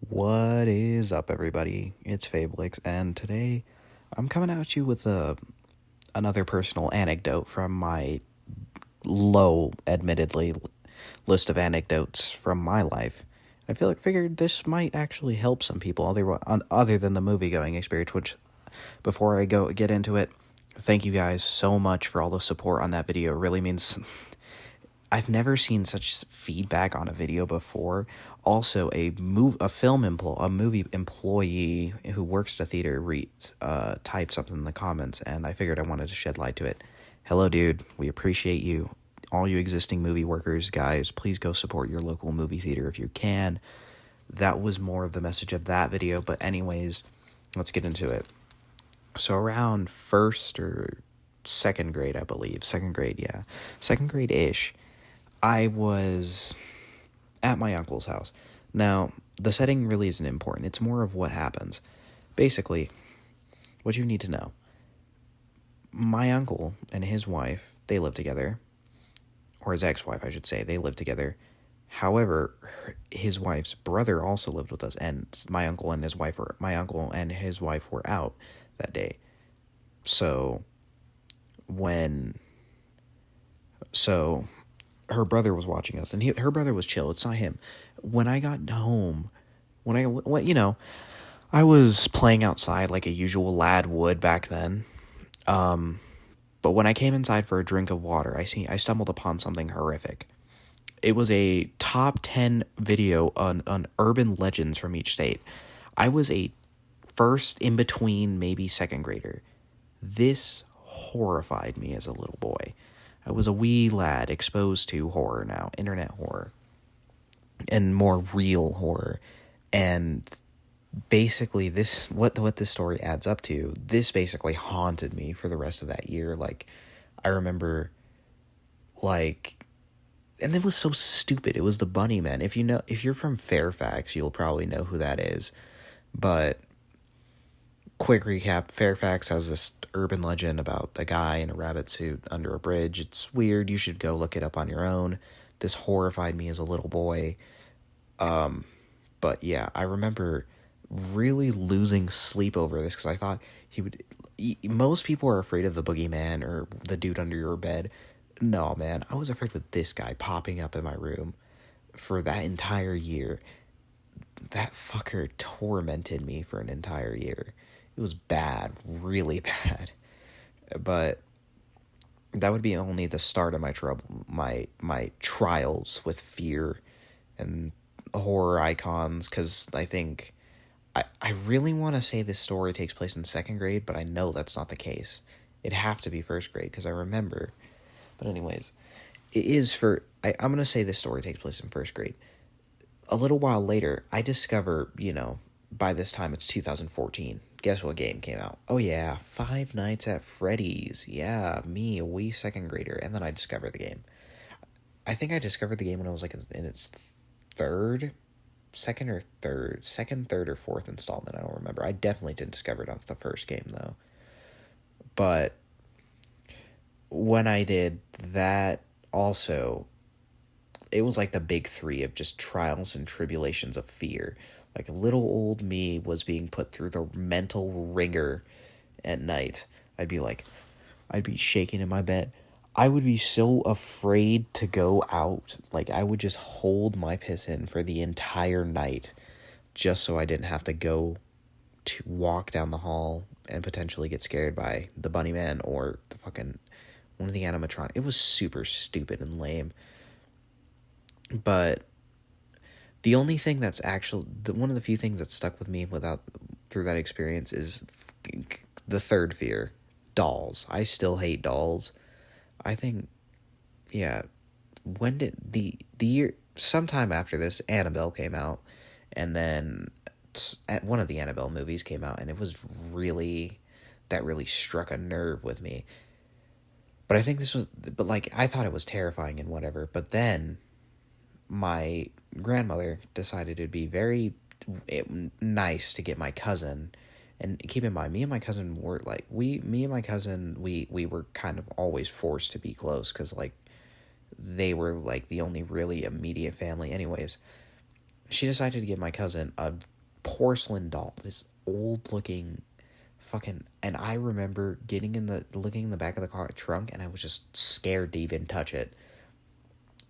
What is up, everybody? It's Fablix, and today I'm coming at you with another personal anecdote from my low, admittedly, list of anecdotes from my life. Figured this might actually help some people other than the movie going experience. Which, before I get into it, thank you guys so much for all the support on that video. It really means I've never seen such feedback on a video before. Also, a movie employee who works at a theater typed something in the comments, and I figured I wanted to shed light to it. Hello, dude. We appreciate you. All you existing movie workers, guys, please go support your local movie theater if you can. That was more of the message of that video, but anyways, let's get into it. So around first or second grade, I believe. Second grade, yeah. Second grade-ish. I was at my uncle's house. Now, the setting really isn't important. It's more of what happens. Basically, what you need to know. My uncle and his wife, they live together. Or his ex-wife, I should say. They live together. However, his wife's brother also lived with us, and my uncle and his wife were out that day. So her brother was watching us, and her brother was chill. It's not him. When I got home, I was playing outside like a usual lad would back then. But when I came inside for a drink of water, I stumbled upon something horrific. It was a top 10 video on urban legends from each state. I was a first in between, maybe second grader. This horrified me as a little boy. I was a wee lad exposed to horror now, internet horror, and more real horror. And basically, what this story adds up to, this basically haunted me for the rest of that year. Like, I remember, and it was so stupid. It was the Bunnymen. If you're from Fairfax, you'll probably know who that is. But quick recap, Fairfax has this urban legend about a guy in a rabbit suit under a bridge. It's weird. You should go look it up on your own. This horrified me as a little boy. But yeah, I remember really losing sleep over this because I thought most people are afraid of the boogeyman or the dude under your bed. No, man, I was afraid of this guy popping up in my room for that entire year. That fucker tormented me for an entire year. It was bad, really bad. But that would be only the start of my trouble, my trials with fear and horror icons, because I think I really want to say this story takes place in second grade, but I know that's not the case. It'd have to be first grade, because I remember. But anyways, I'm going to say this story takes place in first grade. A little while later, I discover, by this time it's 2014. Guess what game came out? Oh yeah, Five Nights at Freddy's. Yeah, me, a wee second grader. And then I discovered the game. I think I discovered the game when I was like in its second, third, or fourth installment. I don't remember. I definitely didn't discover it off the first game though. But when I did that, also, it was like the big three of just trials and tribulations of fear. Like, little old me was being put through the mental ringer at night. I'd be shaking in my bed. I would be so afraid to go out. Like, I would just hold my piss in for the entire night just so I didn't have to go to walk down the hall and potentially get scared by the Bunnyman or the fucking one of the animatronics. It was super stupid and lame. But the only thing that's one of the few things that stuck with me through that experience is the third fear, dolls. I still hate dolls. I think, yeah, when did the year, sometime after this, Annabelle came out, and then one of the Annabelle movies came out, and that really struck a nerve with me. But I think I thought it was terrifying and whatever, but then my grandmother decided it'd be very nice to get my cousin, and keep in mind, me and my cousin were we were kind of always forced to be close because they were like the only really immediate family anyways. she decided to give my cousin a porcelain doll, this old looking fucking, and I remember looking in the back of the car trunk, and I was just scared to even touch it.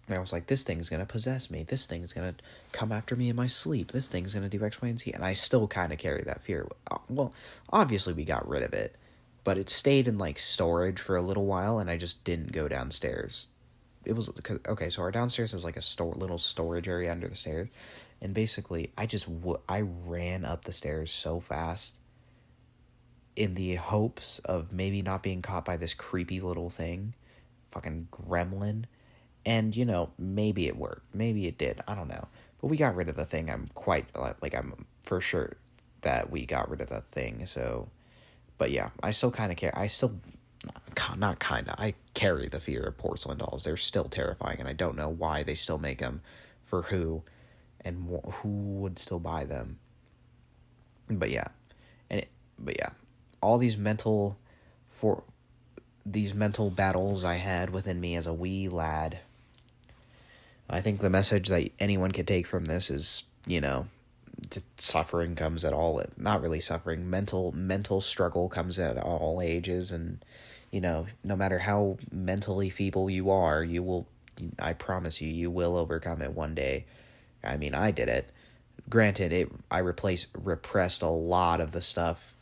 And I was like, this thing's gonna possess me. This thing's gonna come after me in my sleep. This thing's gonna do X, Y, and Z. And I still kind of carry that fear. Well, obviously we got rid of it, but it stayed in like storage for a little while, and I just didn't go downstairs. It was okay. So our downstairs is like a little storage area under the stairs, and basically I ran up the stairs so fast in the hopes of maybe not being caught by this creepy little thing, fucking gremlin. And, maybe it worked. Maybe it did. I don't know. But we got rid of the thing. I'm for sure that we got rid of the thing. So, but yeah, I still kind of care. Not kind of. I carry the fear of porcelain dolls. They're still terrifying, and I don't know why they still make them, for who, and who would still buy them. But yeah, but yeah, all these mental battles I had within me as a wee lad. I think the message that anyone could take from this is, suffering comes at all. Not really suffering. Mental struggle comes at all ages, and no matter how mentally feeble you are, you will. I promise you will overcome it one day. I mean, I did it. Granted, I repressed a lot of the stuff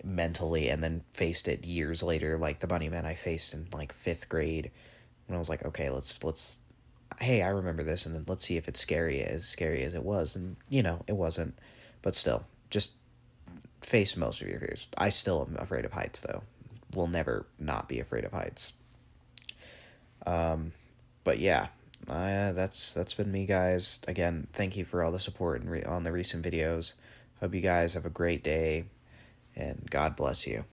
mentally, and then faced it years later, like the Bunny Man I faced in like 5th grade, when I was like, okay, let's hey, I remember this, and then let's see if it's scary as it was. And it wasn't, but still, just face most of your fears. I still am afraid of heights, though. Will never not be afraid of heights. But yeah, that's been me, guys. Again, thank you for all the support on the recent videos. Hope you guys have a great day, and God bless you.